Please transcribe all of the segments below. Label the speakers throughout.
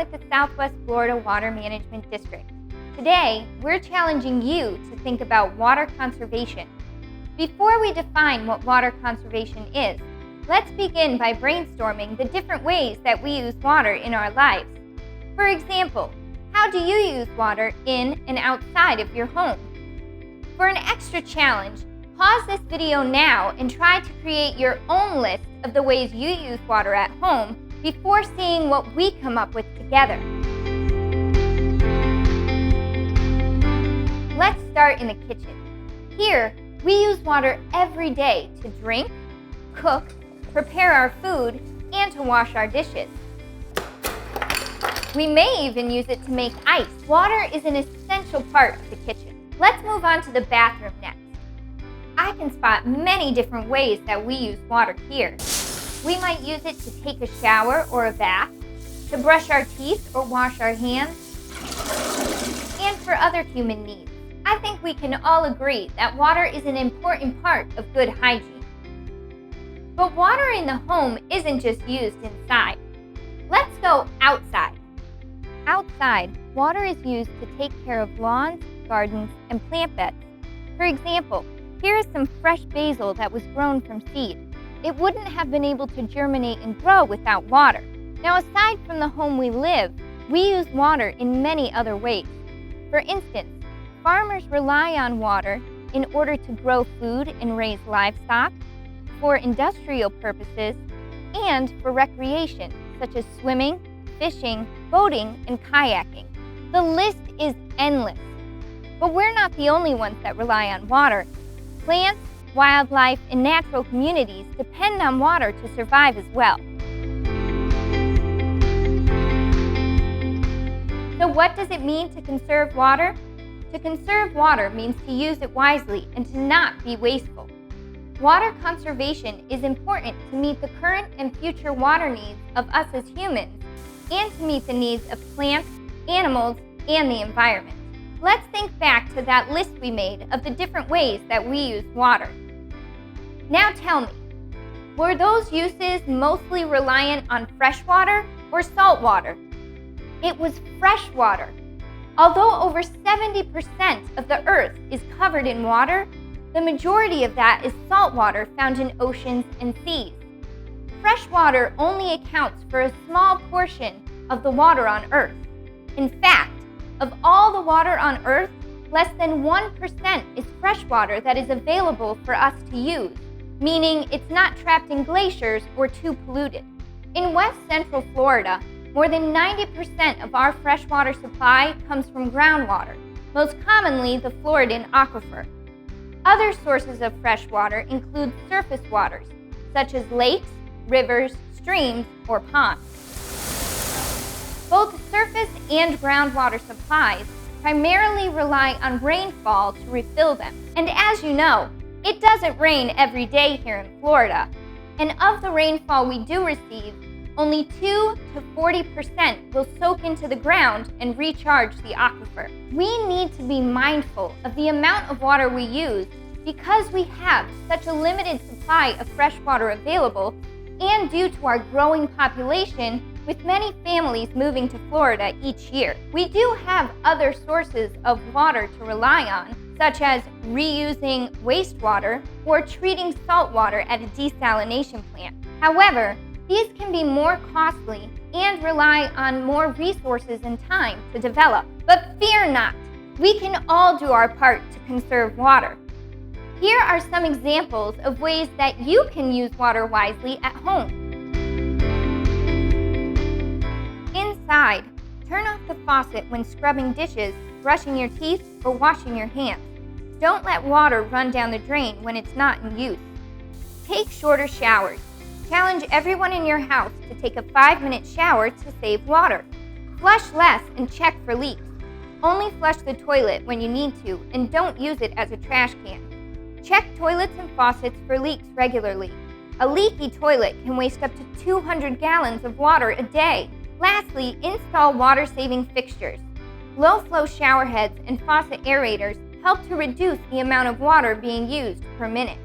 Speaker 1: with the Southwest Florida Water Management District. Today, we're challenging you to think about water conservation. Before we define what water conservation is, let's begin by brainstorming the different ways that we use water in our lives. For example, how do you use water in and outside of your home? For an extra challenge, pause this video now and try to create your own list of the ways you use water at home before seeing what we come up with together. Let's start in the kitchen. Here, we use water every day to drink, cook, prepare our food, and to wash our dishes. We may even use it to make ice. Water is an essential part of the kitchen. Let's move on to the bathroom next. I can spot many different ways that we use water here. We might use it to take a shower or a bath, to brush our teeth or wash our hands, and for other human needs. I think we can all agree that water is an important part of good hygiene. But water in the home isn't just used inside. Let's go outside. Outside, water is used to take care of lawns, gardens, and plant beds. For example, here is some fresh basil that was grown from seed. It wouldn't have been able to germinate and grow without water. Now, aside from the home we live, we use water in many other ways. For instance, farmers rely on water in order to grow food and raise livestock, for industrial purposes, and for recreation, such as swimming, fishing, boating, and kayaking. The list is endless. But we're not the only ones that rely on water. Plants, wildlife, and natural communities depend on water to survive as well. So what does it mean to conserve water? To conserve water means to use it wisely and to not be wasteful. Water conservation is important to meet the current and future water needs of us as humans and to meet the needs of plants, animals, and the environment. Let's think back to that list we made of the different ways that we use water. Now tell me, were those uses mostly reliant on fresh water or salt water? It was fresh water. Although over 70% of the earth is covered in water, the majority of that is salt water found in oceans and seas. Fresh water only accounts for a small portion of the water on Earth. In fact, of all the water on Earth, less than 1% is fresh water that is available for us to use, meaning it's not trapped in glaciers or too polluted. In West Central Florida, more than 90% of our freshwater supply comes from groundwater, most commonly the Floridan Aquifer. Other sources of fresh water include surface waters, such as lakes, rivers, streams, or ponds. Both surface and groundwater supplies primarily rely on rainfall to refill them. And as you know, it doesn't rain every day here in Florida. And of the rainfall we do receive, only 2 to 40% will soak into the ground and recharge the aquifer. We need to be mindful of the amount of water we use because we have such a limited supply of fresh water available, and due to our growing population, with many families moving to Florida each year. We do have other sources of water to rely on, such as reusing wastewater or treating salt water at a desalination plant. However, these can be more costly and rely on more resources and time to develop. But fear not, we can all do our part to conserve water. Here are some examples of ways that you can use water wisely at home. Inside, turn off the faucet when scrubbing dishes, brushing your teeth, or washing your hands. Don't let water run down the drain when it's not in use. Take shorter showers. Challenge everyone in your house to take a 5-minute shower to save water. Flush less and check for leaks. Only flush the toilet when you need to and don't use it as a trash can. Check toilets and faucets for leaks regularly. A leaky toilet can waste up to 200 gallons of water a day. Lastly, install water-saving fixtures. Low-flow shower heads and faucet aerators help to reduce the amount of water being used per minute.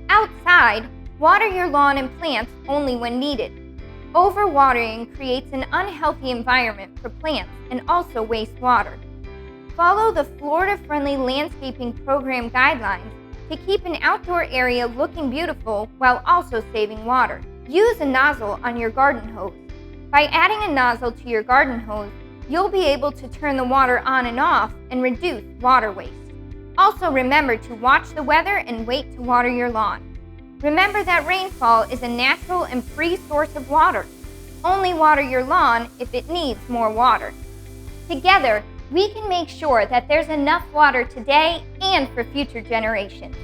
Speaker 1: Outside, water your lawn and plants only when needed. Overwatering creates an unhealthy environment for plants and also wastes water. Follow the Florida-Friendly Landscaping Program guidelines to keep an outdoor area looking beautiful while also saving water. Use a nozzle on your garden hose. By adding a nozzle to your garden hose, you'll be able to turn the water on and off and reduce water waste. Also remember to watch the weather and wait to water your lawn. Remember that rainfall is a natural and free source of water. Only water your lawn if it needs more water. Together, we can make sure that there's enough water today and for future generations.